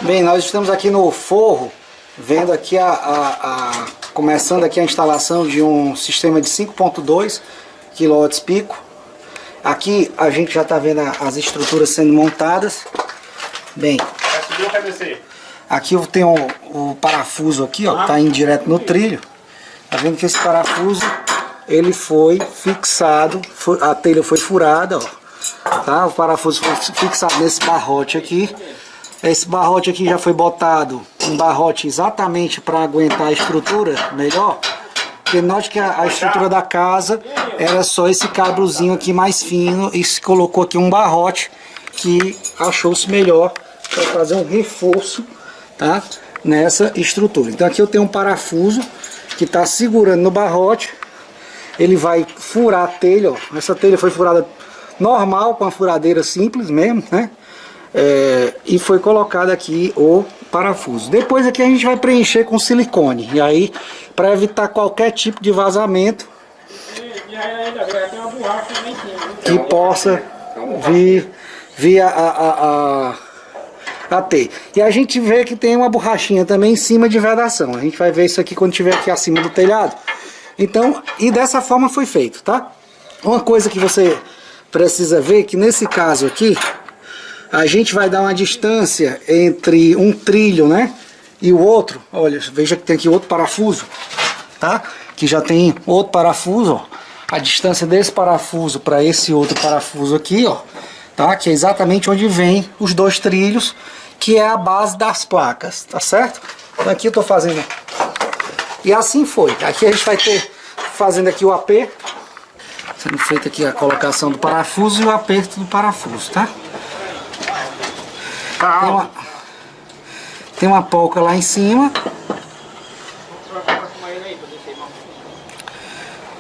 Bem, nós estamos aqui no forro, vendo aqui começando aqui a instalação de um sistema de 5.2 kW pico. Aqui a gente já está vendo as estruturas sendo montadas. Bem, aqui eu tenho o parafuso aqui, ó, tá indo direto no trilho. Tá vendo que esse parafuso ele foi fixado, a telha foi furada, ó, tá? O parafuso foi fixado nesse barrote aqui. Esse barrote aqui já foi botado um barrote exatamente para aguentar a estrutura melhor. Porque note que a estrutura da casa era só esse cabrozinho aqui mais fino e se colocou aqui um barrote que achou-se melhor para fazer um reforço, tá, nessa estrutura. Então aqui eu tenho um parafuso que está segurando no barrote. Ele vai furar a telha, ó. Essa telha foi furada normal, com a furadeira simples mesmo, né? E foi colocado aqui o parafuso. Depois aqui a gente vai preencher com silicone. E aí, para evitar qualquer tipo de vazamento que possa vir via a telha. E a gente vê que tem uma borrachinha também em cima de vedação. A gente vai ver isso aqui quando estiver aqui acima do telhado. Então, e dessa forma foi feito, tá? Uma coisa que você precisa ver, que nesse caso aqui a gente vai dar uma distância entre um trilho, né, e o outro. Olha, veja que tem aqui outro parafuso, tá? Que já tem outro parafuso, ó. A distância desse parafuso para esse outro parafuso aqui, ó, tá? Que é exatamente onde vem os dois trilhos, que é a base das placas, tá certo? Então aqui eu tô fazendo. E assim foi. Aqui a gente vai ter fazendo aqui o aperto, sendo feita aqui a colocação do parafuso e o aperto do parafuso, tá? Tem uma polca lá em cima.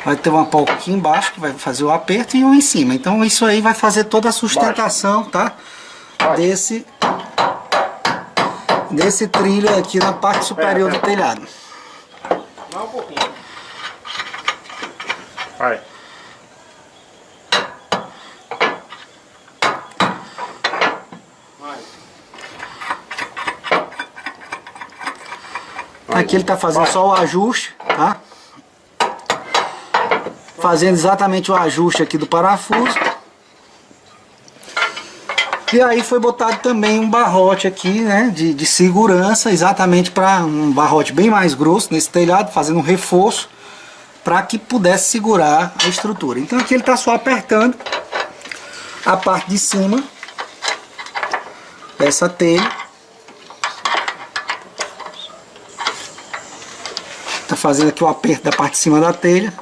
Vai ter uma polca aqui embaixo que vai fazer o aperto e um em cima. Então isso aí vai fazer toda a sustentação, tá? Desse trilho aqui na parte superior do telhado. Mais um pouquinho. Vai. Aqui ele está fazendo só o ajuste, tá? Fazendo exatamente o ajuste aqui do parafuso. E aí foi botado também um barrote aqui, né, de segurança, exatamente para um barrote bem mais grosso nesse telhado, fazendo um reforço para que pudesse segurar a estrutura. Então aqui ele está só apertando a parte de cima dessa telha. Tá fazendo aqui o aperto da parte de cima da telha.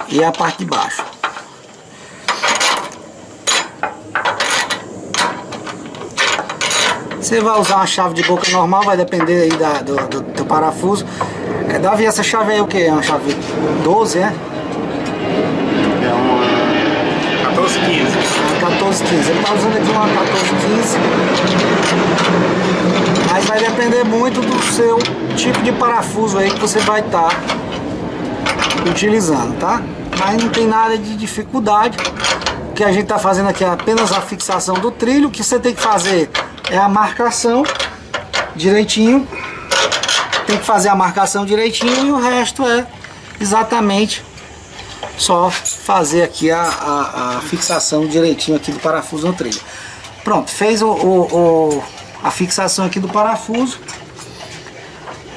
E a parte de baixo. Você vai usar uma chave de boca normal, vai depender aí do parafuso. Davi, essa chave aí é o que? É uma chave 12, é? É uma 1415. 1415. Ele está usando aqui uma 1415. Mas vai depender muito do seu tipo de parafuso aí que você vai estar utilizando, tá? Mas não tem nada de dificuldade. O que a gente está fazendo aqui é apenas a fixação do trilho. O que você tem que fazer é a marcação direitinho. Tem que fazer a marcação direitinho e o resto é exatamente só fazer aqui a fixação direitinho aqui do parafuso no trilho. Pronto, fez a fixação aqui do parafuso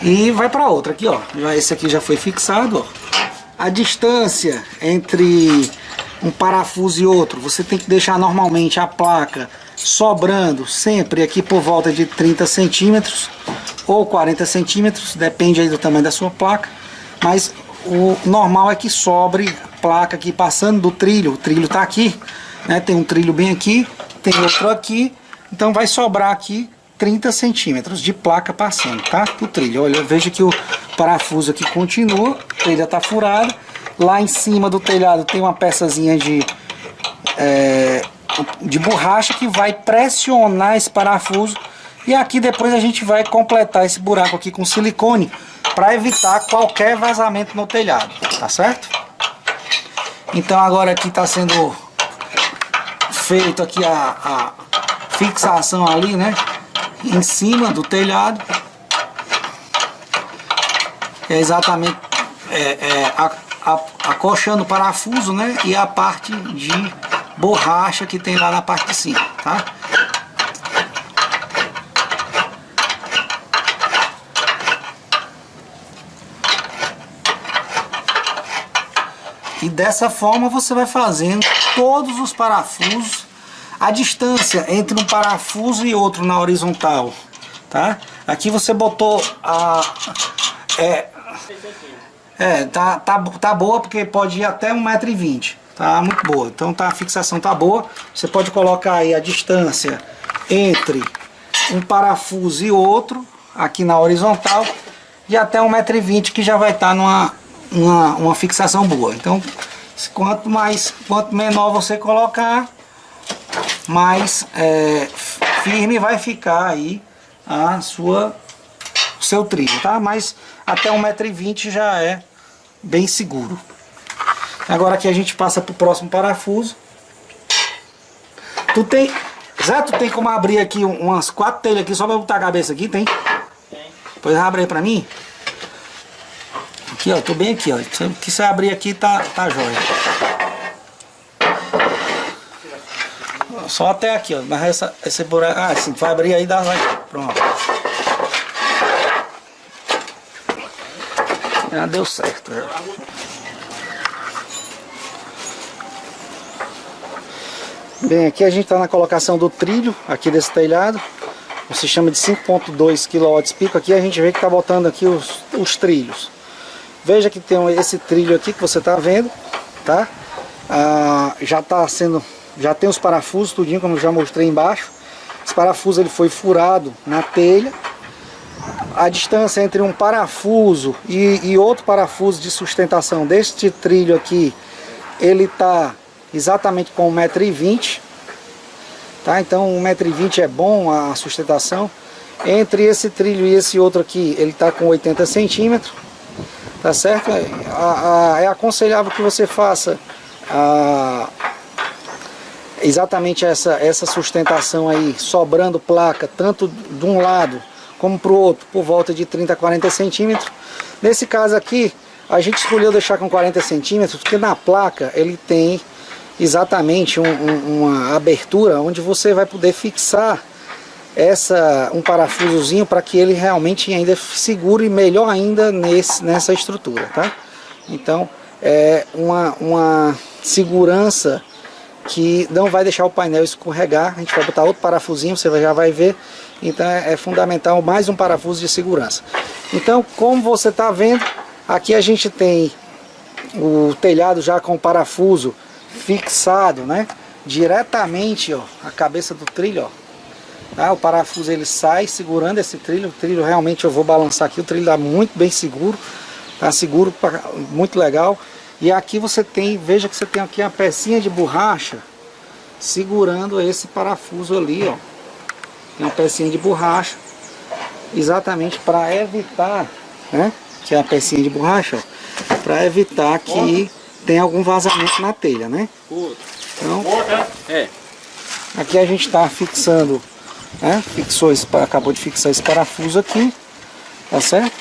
e vai para outra aqui, ó. Esse aqui já foi fixado, ó. A distância entre um parafuso e outro, você tem que deixar normalmente a placa sobrando sempre aqui por volta de 30 centímetros ou 40 centímetros, depende aí do tamanho da sua placa, mas o normal é que sobre placa aqui passando do trilho. O trilho tá aqui, né? Tem um trilho bem aqui, tem outro aqui, então vai sobrar aqui 30 centímetros de placa passando, tá? Do trilho. Olha, veja que o parafuso aqui continua, a telha tá furada. Lá em cima do telhado tem uma peçazinha de borracha que vai pressionar esse parafuso. E aqui depois a gente vai completar esse buraco aqui com silicone para evitar qualquer vazamento no telhado, tá certo? Então agora aqui está sendo feito aqui a fixação ali, né? Em cima do telhado. É exatamente acochando o parafuso, né? E a parte de borracha que tem lá na parte de cima, tá? E dessa forma você vai fazendo todos os parafusos. A distância entre um parafuso e outro na horizontal, tá? Aqui você botou a... tá boa, porque pode ir até 1,20 m, tá? Muito boa. Então tá, a fixação tá boa. Você pode colocar aí a distância entre um parafuso e outro, aqui na horizontal, de até 1,20 m, que já vai estar numa fixação boa. Então, quanto menor você colocar, mais firme vai ficar aí o seu trilho, tá? Mas até 1,20 m já é bem seguro. Agora aqui a gente passa pro próximo parafuso. Zé, tu tem como abrir aqui umas 4 telhas aqui só pra botar a cabeça aqui, tem? Tem. Pois abre aí pra mim. Aqui, ó, tô bem aqui, ó. Se você abrir aqui, tá jóia. Só até aqui, ó. Mas esse buraco... Ah, sim, vai abrir aí, pronto. Já deu certo. Já. Bem, aqui a gente tá na colocação do trilho, aqui desse telhado. O sistema de 5.2 kW pico. Aqui a gente vê que tá botando aqui os trilhos. Veja que tem esse trilho aqui que você tá vendo, tá? Já tem os parafusos, tudinho, como eu já mostrei embaixo. Esse parafuso ele foi furado na telha. A distância entre um parafuso e outro parafuso de sustentação deste trilho aqui, ele tá exatamente com 1,20 m, tá? Então 1,20 m é bom a sustentação. Entre esse trilho e esse outro aqui, ele tá com 80 centímetros, tá certo? É aconselhável que você faça exatamente essa sustentação aí, sobrando placa, tanto de um lado como para o outro, por volta de 30 a 40 centímetros. Nesse caso aqui, a gente escolheu deixar com 40 centímetros, porque na placa ele tem exatamente uma abertura onde você vai poder fixar um parafusozinho para que ele realmente ainda segure melhor ainda nessa estrutura, tá? Então é uma segurança que não vai deixar o painel escorregar. A gente vai botar outro parafusinho, você já vai ver. Então é fundamental mais um parafuso de segurança. Então, como você está vendo, aqui a gente tem o telhado já com o parafuso fixado, né? Diretamente, ó, a cabeça do trilho, ó. Tá? O parafuso ele sai segurando esse trilho. O trilho realmente, eu vou balançar aqui, o trilho está muito bem seguro. Tá seguro, muito legal. E aqui você tem, veja que você tem aqui uma pecinha de borracha segurando esse parafuso ali, ó. Tem uma pecinha de borracha, exatamente para evitar, né? Que é a pecinha de borracha, para evitar que tenha algum vazamento na telha, né? Então, aqui a gente está fixando, né? Acabou de fixar esse parafuso aqui, tá certo?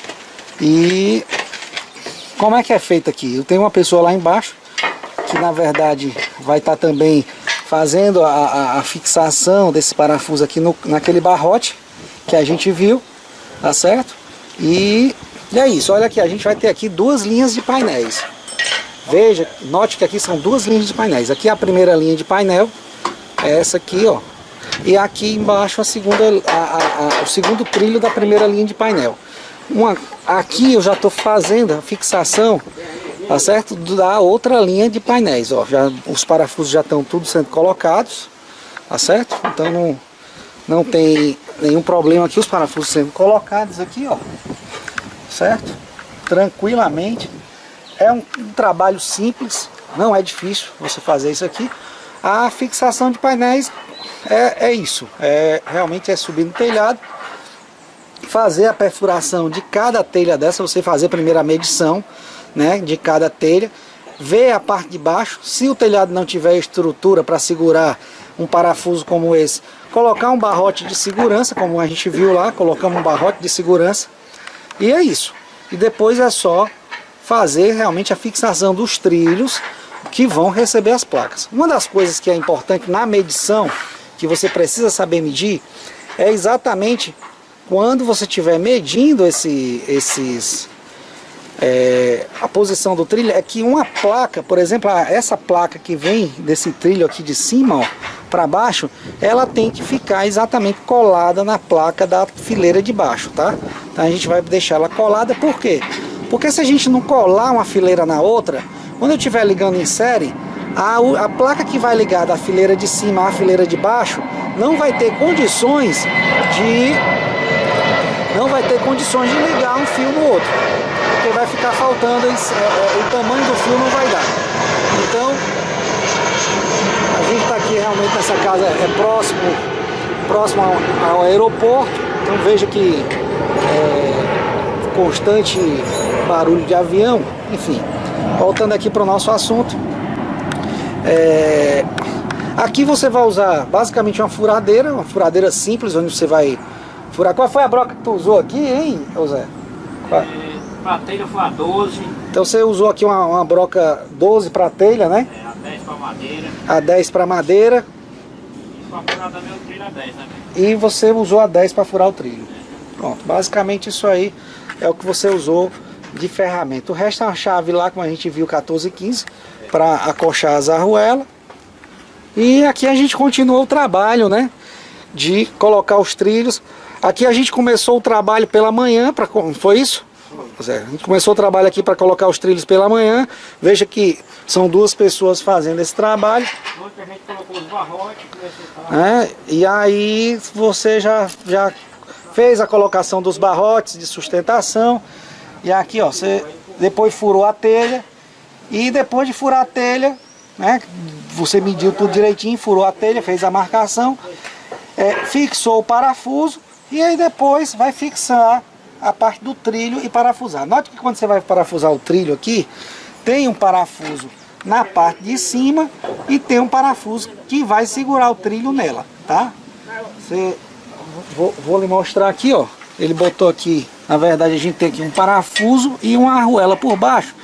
E como é que é feito aqui? Eu tenho uma pessoa lá embaixo que na verdade vai estar também fazendo a fixação desse parafuso aqui naquele barrote que a gente viu, tá certo? E é isso, olha aqui, a gente vai ter aqui 2 linhas de painéis. Veja, note que aqui são 2 linhas de painéis. Aqui a primeira linha de painel é essa aqui, ó. E aqui embaixo o segundo trilho da primeira linha de painel. Aqui eu já estou fazendo a fixação, tá certo? Da outra linha de painéis, ó. Os parafusos já estão tudo sendo colocados, tá certo? Então não tem nenhum problema aqui, os parafusos sendo colocados aqui, ó. Certo? Tranquilamente. É um trabalho simples, não é difícil você fazer isso aqui. A fixação de painéis é isso. Realmente é subir no telhado, fazer a perfuração de cada telha dessa, você fazer primeiro a medição, né, de cada telha. ver a parte de baixo. Se o telhado não tiver estrutura para segurar um parafuso como esse, colocar um barrote de segurança, como a gente viu lá, colocamos um barrote de segurança. E é isso. E depois é só fazer realmente a fixação dos trilhos que vão receber as placas. Uma das coisas que é importante na medição, que você precisa saber medir, é exatamente quando você estiver medindo a posição do trilho, é que uma placa, por exemplo, essa placa que vem desse trilho aqui de cima, para baixo, ela tem que ficar exatamente colada na placa da fileira de baixo, tá? Então a gente vai deixar ela colada, por quê? Porque se a gente não colar uma fileira na outra, quando eu estiver ligando em série, a placa que vai ligar da fileira de cima à fileira de baixo não vai ter condições de ligar um fio no outro, porque vai ficar faltando, o tamanho do fio não vai dar. Então a gente está aqui realmente nessa casa, próximo ao aeroporto, então veja que constante barulho de avião. Enfim, voltando aqui para o nosso assunto, aqui você vai usar basicamente uma furadeira simples, onde você vai furar. Qual foi a broca que tu usou aqui, hein, José? Para telha foi a 12. Então você usou aqui uma broca 12 para telha, né? A 10 para madeira. A 10 para madeira. E para furar também o trilho a 10, né? E você usou a 10 para furar o trilho. Pronto, basicamente isso aí é o que você usou de ferramenta. O resto é uma chave lá, como a gente viu, 1415, para acochar as arruelas. E aqui a gente continuou o trabalho, né, de colocar os trilhos. Aqui a gente começou o trabalho pela manhã, foi isso? A gente começou o trabalho aqui para colocar os trilhos pela manhã. Veja que são duas pessoas fazendo esse trabalho. Ontem a gente colocou os barrotes, e aí você já fez a colocação dos barrotes de sustentação. E aqui, ó, você depois furou a telha. E depois de furar a telha, né, você mediu tudo direitinho, furou a telha, fez a marcação, fixou o parafuso. E aí depois vai fixar a parte do trilho e parafusar. Note que quando você vai parafusar o trilho aqui, tem um parafuso na parte de cima e tem um parafuso que vai segurar o trilho nela, tá? Vou lhe mostrar aqui, ó. Ele botou aqui, na verdade a gente tem aqui um parafuso e uma arruela por baixo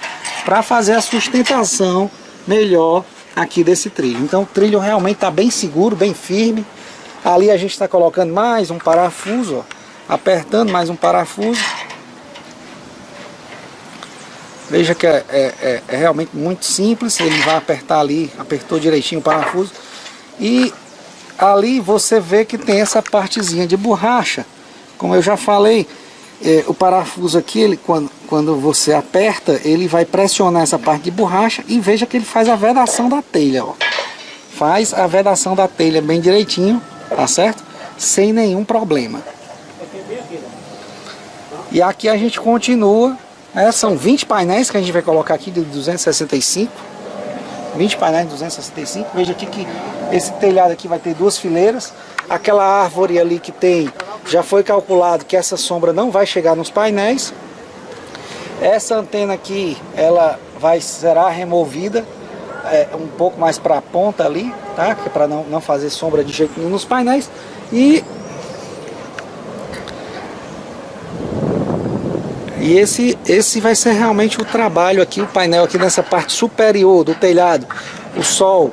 para fazer a sustentação melhor aqui desse trilho. Então o trilho realmente está bem seguro, bem firme. Ali a gente está colocando mais um parafuso, ó, apertando mais um parafuso. Veja que é realmente muito simples. Ele vai apertar ali, apertou direitinho o parafuso. E ali você vê que tem essa partezinha de borracha. Como eu já falei, o parafuso aqui, quando você aperta, ele vai pressionar essa parte de borracha. E veja que ele faz a vedação da telha, ó. Faz a vedação da telha bem direitinho, tá certo? Sem nenhum problema. E aqui a gente continua, são 20 painéis que a gente vai colocar aqui de 265. 20 painéis de 265. Veja aqui que esse telhado aqui vai ter duas fileiras. Aquela árvore ali que tem, já foi calculado que essa sombra não vai chegar nos painéis. Essa antena aqui, ela será removida um pouco mais para a ponta ali, tá? Que é para não fazer sombra de jeito nenhum nos painéis. E esse vai ser realmente o trabalho aqui, o painel aqui nessa parte superior do telhado. O sol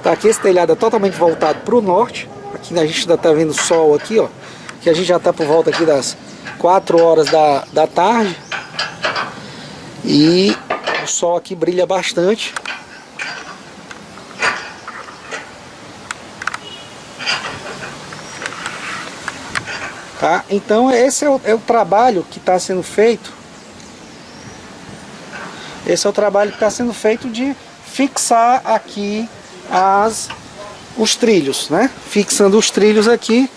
tá aqui, esse telhado é totalmente voltado para o norte. Aqui a gente ainda tá vendo o sol aqui, ó, que a gente já tá por volta aqui das 4 horas da tarde. E o sol aqui brilha bastante. Tá? Então esse é o trabalho que está sendo feito. Esse é o trabalho que está sendo feito de fixar aqui os trilhos, né? Fixando os trilhos aqui,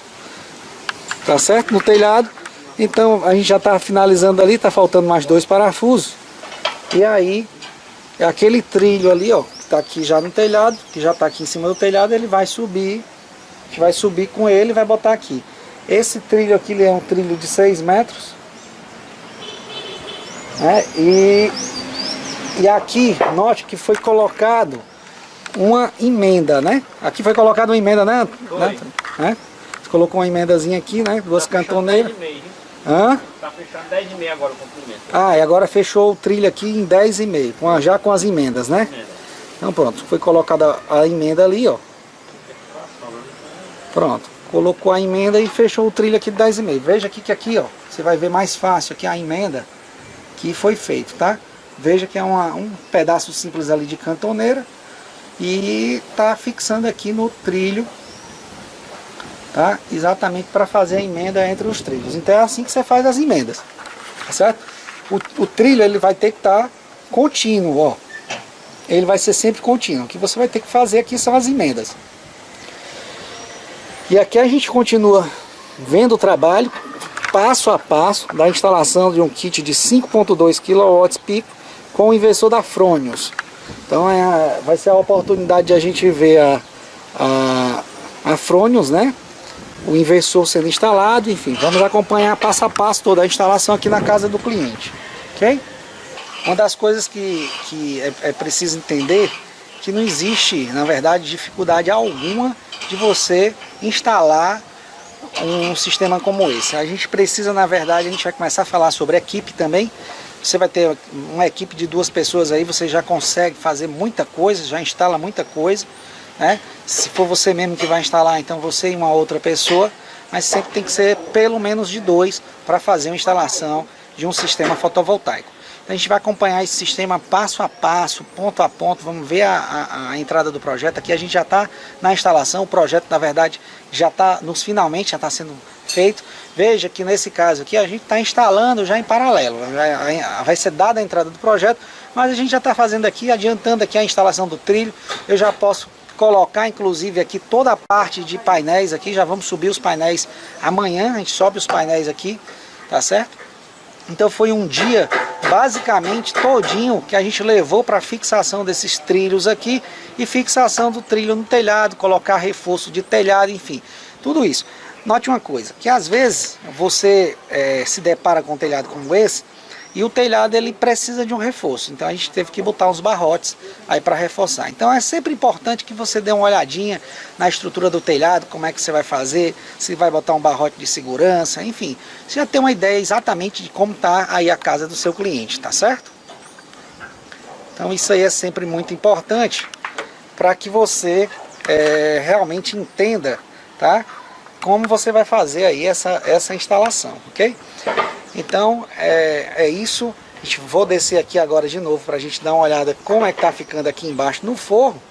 tá certo? No telhado. Então a gente já está finalizando ali, está faltando mais 2 parafusos. E aí, aquele trilho ali, ó, que está aqui já no telhado, que já está aqui em cima do telhado, ele vai subir. A gente vai subir com ele e vai botar aqui. Esse trilho aqui ele é um trilho de 6 metros. Né? E E aqui, note que foi colocado uma emenda, né? Aqui foi colocada uma emenda, né? Né? Você colocou uma emendazinha aqui, né? Duas cantoneiras. Hã? Tá fechando 10,5 agora o comprimento. Ah, e agora fechou o trilho aqui em 10,5, já com as emendas, né? Então pronto, foi colocada a emenda ali, ó. Pronto, colocou a emenda e fechou o trilho aqui de 10,5. Veja aqui que aqui, ó, você vai ver mais fácil aqui a emenda que foi feito, tá? Veja que é um pedaço simples ali de cantoneira e tá fixando aqui no trilho, tá? Exatamente para fazer a emenda entre os trilhos. Então é assim que você faz as emendas, tá certo? O trilho ele vai ter que estar contínuo, ó. Ele vai ser sempre contínuo. O que você vai ter que fazer aqui são as emendas. E aqui a gente continua vendo o trabalho passo a passo da instalação de um kit de 5.2 kW pico com o inversor da Fronius. Então vai ser a oportunidade de a gente ver a Fronius, né? O inversor sendo instalado, enfim, vamos acompanhar passo a passo toda a instalação aqui na casa do cliente, ok? Uma das coisas que é preciso entender que não existe, na verdade, dificuldade alguma de você instalar um sistema como esse. A gente precisa, na verdade, a gente vai começar a falar sobre equipe também. Você vai ter uma equipe de 2 pessoas aí, você já consegue fazer muita coisa, já instala muita coisa, né? Se for você mesmo que vai instalar, então você e uma outra pessoa, mas sempre tem que ser pelo menos de 2 para fazer uma instalação de um sistema fotovoltaico. Então a gente vai acompanhar esse sistema passo a passo, ponto a ponto, vamos ver a entrada do projeto. Aqui a gente já está na instalação, o projeto na verdade já está finalmente, já está sendo feito. Veja que nesse caso aqui a gente está instalando já em paralelo, vai ser dada a entrada do projeto, mas a gente já está fazendo aqui, adiantando aqui a instalação do trilho. Eu já posso colocar inclusive aqui toda a parte de painéis aqui, já vamos subir os painéis amanhã, a gente sobe os painéis aqui, tá certo? Então foi um dia basicamente todinho que a gente levou para fixação desses trilhos aqui e fixação do trilho no telhado, colocar reforço de telhado, enfim, tudo isso. Note uma coisa, que às vezes você se depara com um telhado como esse e o telhado ele precisa de um reforço, então a gente teve que botar uns barrotes aí para reforçar. Então é sempre importante que você dê uma olhadinha na estrutura do telhado, como é que você vai fazer, se vai botar um barrote de segurança, enfim, você já tem uma ideia exatamente de como está aí a casa do seu cliente, tá certo? Então isso aí é sempre muito importante para que você realmente entenda, tá? Como você vai fazer aí essa instalação, ok? Então é isso. Vou descer aqui agora de novo para a gente dar uma olhada como é que está ficando aqui embaixo no forro,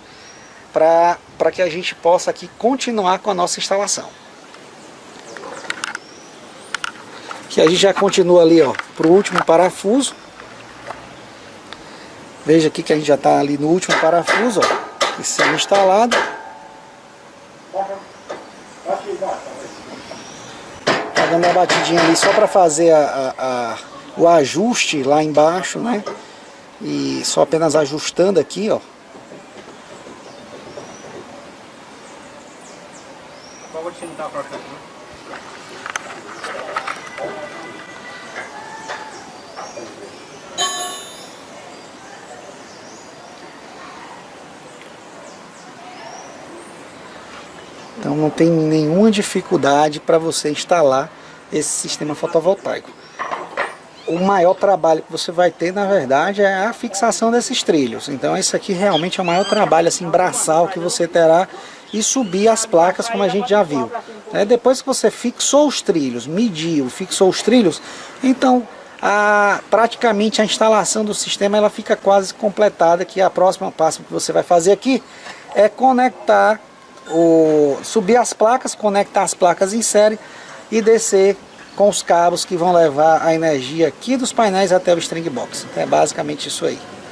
para que a gente possa aqui continuar com a nossa instalação. Que a gente já continua ali, ó, para o último parafuso. Veja aqui que a gente já está ali no último parafuso, ó, sendo instalado. Tá dando uma batidinha ali só para fazer o ajuste lá embaixo, né? E só apenas ajustando aqui, ó. Então não tem nenhuma dificuldade para você instalar esse sistema fotovoltaico. O maior trabalho que você vai ter, na verdade, é a fixação desses trilhos. Então esse aqui realmente é o maior trabalho assim, braçal que você terá, e subir as placas, como a gente já viu. Depois que você fixou os trilhos, mediu, fixou os trilhos, então praticamente a instalação do sistema ela fica quase completada, que a próxima passo que você vai fazer aqui é conectar, subir as placas, conectar as placas em série e descer com os cabos que vão levar a energia aqui dos painéis até o string box. Então é basicamente isso aí.